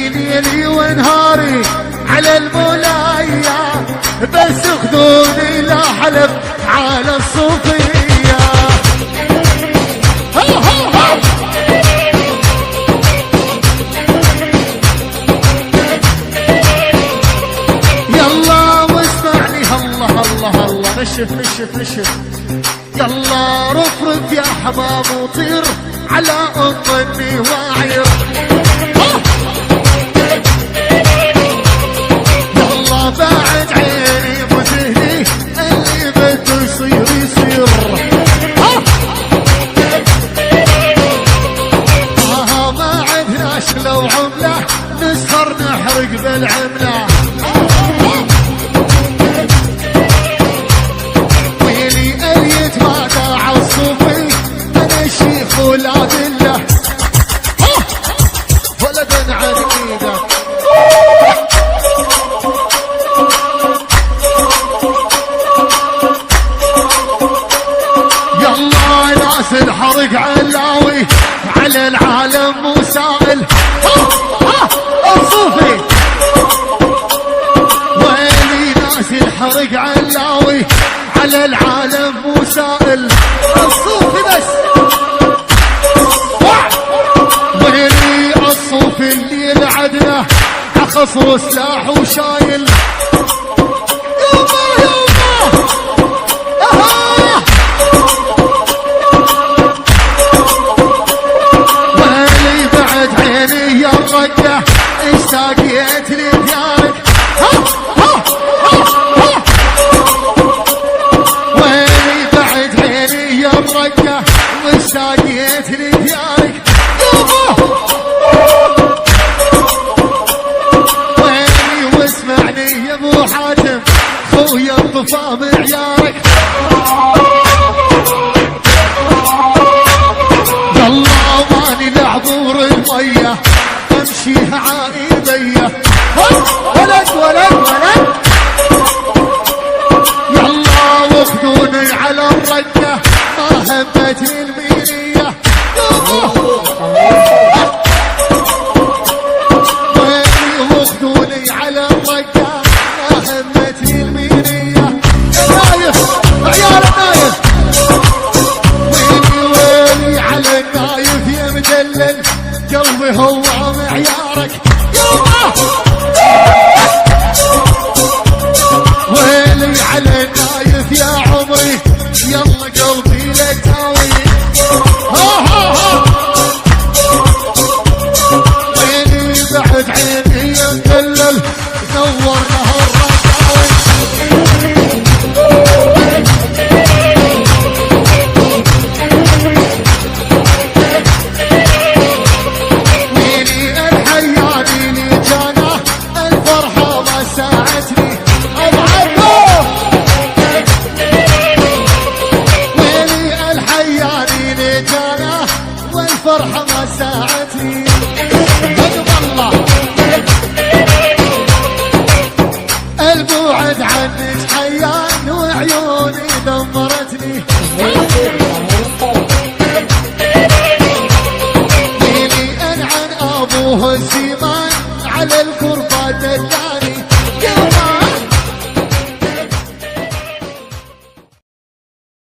عيني ليلي ونهاري على المولايا، بس خذوني لا حلف على الصوفية. يلا واسمعني الله الله الله، نشف نشف نشف، يلا رفرف يا حمام وطير على أمني واعير. يلا بعد عيني وذهني اللي بده يصير يصير. ما عدناش لو عمله نسهر نحرق بالعمله. ويلي اليت ما داع الصوفي انا الشيخ ولاد الله ولدا عن ايده. يلا ناس الحرق علاوي على العالم مسائل. الصوفي ويلي ناس الحرق علاوي على العالم مسائل. الصوفي بس ويلي الصوفي اللي لعدنا عخصر سلاح وشايل. الرقة اشتاقيت لديارك. ويلي بعد عيني يا الرقة واشتاقيت لديارك. ويلي واسمعني يا ابو حاتم خويا الطفا بعيارك. يلا ماني لعبور المية امشيها عايدية. ولد ولد ولد يلا واخذوني على الرقة ما همتني المينية. ويلي واخذوني على الرقة ما همتني المينية. نايف عيال النايف ويلي ويلي على النايف يا مدلل قلبي هو معيارك. ويلي على النايف يا عمري يلا قلبي لك تاوي. ويلي بعد عيني يمدلل نور له الرقاوي. الفرحة ما ساعتني والله البعد عنك حيان وعيوني دمرتني. ليلي انعن ابوه